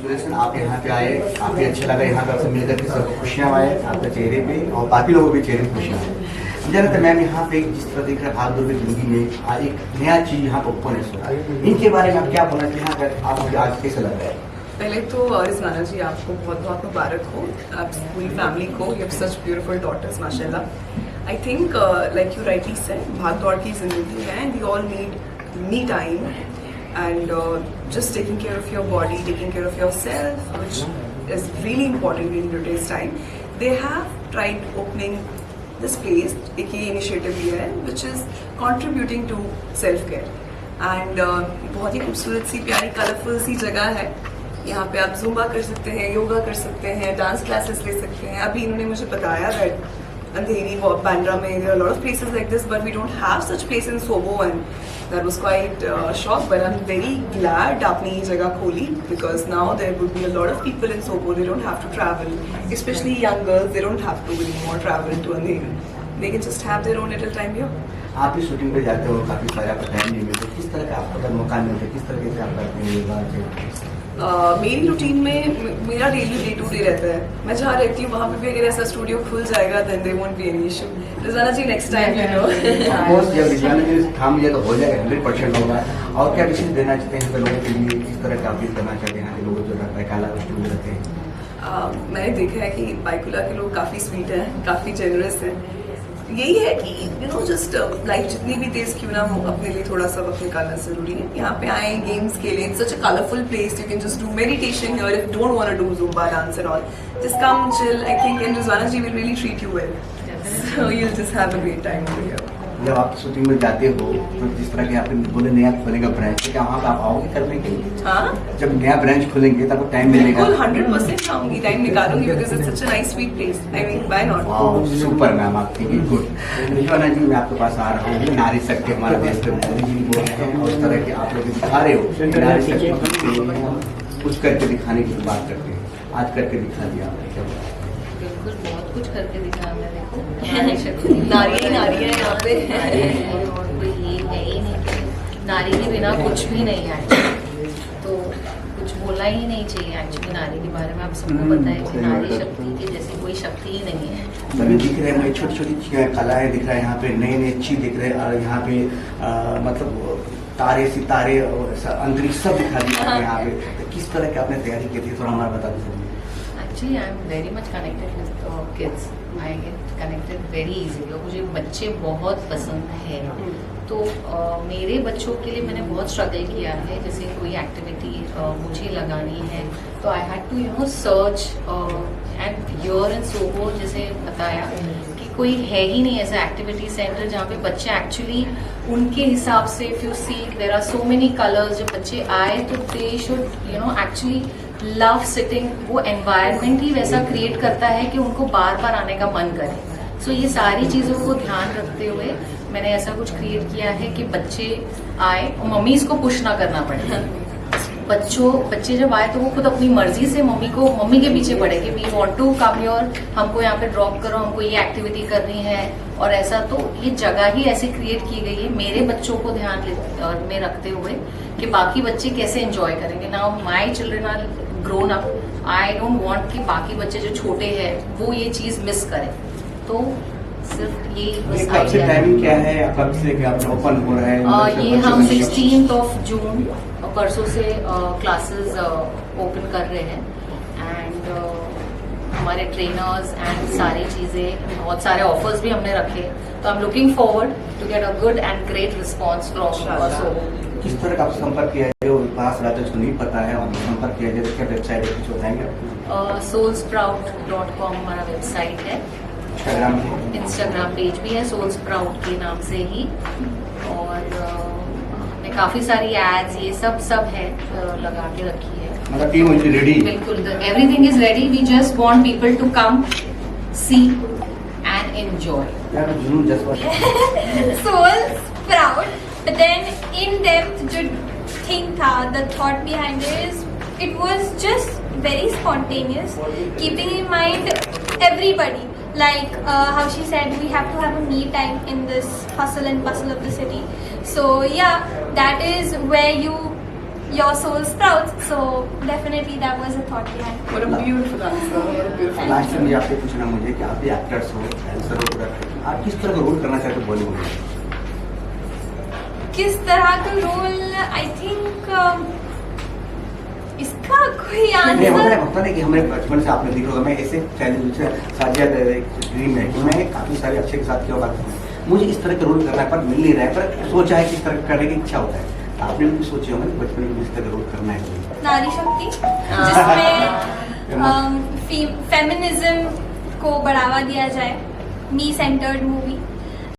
Congratulation, आप यहाँ पे आए, काफ़ी अच्छा लगा यहाँ पे आपसे मिलकर के, सबको खुशियाँ आए आपके चेहरे पे और बाकी लोगों के चेहरे पे खुशियाँ आए। मुझे लगता है मैम यहाँ पे जिस तरह दिख रहा है भाग दौड़ की जिंदगी में एक नया चीज़ यहाँ पर ओपन है, इनके बारे में आप क्या बोलना चाहिए, यहाँ पर आपको आज कैसा लग रहा है? पहले तो रिजवाना जी आपको बहुत बहुत मुबारक हो, आप पूरी फैमिली को, you have such beautiful daughters माशाल्लाह। I think like you rightly said, भाग दौड़ की जिंदगी है and we all need me time and just taking care of your body, taking care of yourself, which is really important in today's time. They have tried opening this place, एक ये initiative लिया है, which is contributing to self-care. And बहुत ही खूबसूरत सी प्यारी colourful सी जगह है। यहाँ पे आप जुम्बा कर सकते हैं, योगा कर सकते हैं, डांस क्लासेस ले सकते हैं। अभी इन्होंने मुझे बताया दैट अंधेरी बांद्रा में there are a lot of places like this, but we don't have such place in Sobo, and that was quite shocked. But I'm very glad आपने ये जगह खोली, because now there would be a lot of people in Sobo. They don't have to travel, especially young girls. They don't have to anymore travel to Andheri. They can just have their own little time here. आप भी shooting पे जाते हो, काफ़ी सारे आपको time नहीं मिलता, किस तरह का आपको अगर मौका मिलता, किस तरह से आप करते हैं योगा? मेरी रूटीन में मेरा डेली डे टू डे रहता है। मैं जहाँ रहती हूँ वहाँ पे भी अगर ऐसा स्टूडियो खुल जाएगा then there won't be any issue. Rizwana ji next time you know. Of course जब रिज़वाना जी थाम लिया तो हो जाएगा, 100% होगा। और क्या विशेष देना चाहते हैं लोगों के लिए, किस तरह का अपील करना चाहते हैं यहाँ के लोगों जो रहता है काला स्टूडियो रहते हैं? मैंने देखा है कि बाइकुला के लोग काफ़ी स्वीट हैं, काफ़ी जेनरस हैं। यही है कि यू नो जस्ट लाइफ जितनी भी तेज क्यों ना हो, अपने लिए थोड़ा सा वक्त निकालना जरूरी है। यहाँ पे आए गेम्स खेलें, such a colourful place, you can just do meditation here if don't want to do Zumba dance and all, just come chill. I think and Rizwana ji will really treat you well, so you will just have a great time over here. जब आप shooting में जाते हो तो जिस तरह के आपने बोले नया खुलेगा ब्रांच, क्या वहाँ पर आप आओगे करने के लिए? हाँ, जब नया ब्रांच खुलेंगे तब टाइम मिलेगा? बिल्कुल 100% आऊंगी, टाइम निकालूंगी, because it's such a nice sweet place. I mean why not. Wow super ma'am, आपकी गुड। रिज़वाना जी मैं आपके पास आ रहा हूँ, नारी शक्ति हमारे देश पे मोदी जी बोलते हैं और इस तरह के आप लोग दिखा रहे हो नारी शक्ति कुछ करके दिखाने की बात करते हैं, आज करके दिखा दिया आपने, क्या बोला? बिल्कुल बहुत कुछ करके दिखाया मैंने को। नारी ही नारी है यहाँ पे, और कोई ये है ही नहीं कि नारी के बिना कुछ भी नहीं है एक्चुअली, तो कुछ बोलना ही नहीं चाहिए एक्चुअली नारी के बारे में। आप सबको पता है कि नारी शक्ति के जैसी कोई शक्ति ही नहीं है। सभी दिख रहे हैं, छोटी छोटी कलाएं दिख रहा है यहाँ पे, नए नए चीज दिख रहे हैं और यहाँ पे मतलब तारे सितारे अंतरिक्ष सब दिखा दिया है यहाँ पे। तो किस तरह की आपने तैयारी की थी, थोड़ा हमारा बता दीजिए। Actually I am very much connected with kids, I get connected very easily. मुझे बच्चे बहुत पसंद है, तो मेरे बच्चों के लिए मैंने बहुत स्ट्रगल किया है। जैसे कोई एक्टिविटी मुझे लगानी है तो I had to you know search and here in SoBo, जैसे बताया कि कोई है ही नहीं ऐसा एक्टिविटी सेंटर जहाँ पे बच्चे एक्चुअली उनके हिसाब से, if you see there are so many colours, जब बच्चे आए तो they should you know actually love sitting. वो एनवायरनमेंट ही वैसा क्रिएट करता है कि उनको बार बार आने का मन करे। सो ये सारी चीज़ों को ध्यान रखते हुए मैंने ऐसा कुछ क्रिएट किया है कि बच्चे आए और मम्मीज को पुश ना करना पड़े। बच्चे जब आए तो वो खुद अपनी मर्जी से मम्मी के पीछे पड़े कि we want to come your, हमको यहाँ पे ड्रॉप करो, हमको ये एक्टिविटी करनी है और ऐसा। तो ये जगह ही ऐसी क्रिएट की गई है मेरे बच्चों को ध्यान में रखते हुए कि बाकी बच्चे कैसे एंजॉय करेंगे। Now my children are grown up, I don't want कि बाकी बच्चे जो छोटे हैं वो ये चीज़ मिस करें। तो सिर्फ ये कब से टाइमिंग क्या है, कब से ओपन हो रहा है? ये हम 16 जून परसों से क्लासेस ओपन कर रहे हैं एंड हमारे ट्रेनर्स एंड सारी चीज़ें, बहुत सारे ऑफर्स भी हमने रखे। तो I am looking forward to get a good and great response from SoBo. किस तरह का आप संपर्क किया है, जो पास रहता है उसको नहीं पता है, और संपर्क किया है, क्या वेबसाइट है, कुछ बताएंगे? soulsprout.com हमारा वेबसाइट है, इंस्टाग्राम पेज भी है सोल स्प्राउट के नाम से ही, और हमने काफी सारी एड्स ये सब है लगा के रखी है। मतलब टीम रेडी, बिल्कुल everything is ready. We just want people to come see and enjoy. Soul sprout, but then in depth जो thing था, the thought behind it was just very spontaneous, keeping in mind everybody. Like how she said, we have to have a me time in this hustle and bustle of the city. So yeah, that is where you your soul sprouts. So definitely that was a thought behind it. What a beautiful answer. What a beautiful last answer. में मुझे आपसे पूछना मुझे कि आप भी actors हो, dancer हो, पूरा आप किस तरह का रोल करना चाहते हो बॉलीवुड में? किस तरह का रोल, आई थिंक इसका कोई नहीं आंसर होता है कि हमें बचपन से आपने देखा होगा, मैं ऐसे चैलेंज से साजिया ड्रीम है कि मैं काफी सारे अच्छे के साथ क्या बात करूँ, मुझे इस तरह का रोल करना है पर मिल नहीं रहा है, पर सोचा है किस तरह करने की इच्छा होता है। तो आपने भी सोचे होंगे कि बचपन में इस तरह का रोल करना है। नारी शक्ति, जिसमें फेमिनिज्म को बढ़ावा दिया जाए, मी सेंटर्ड मूवी।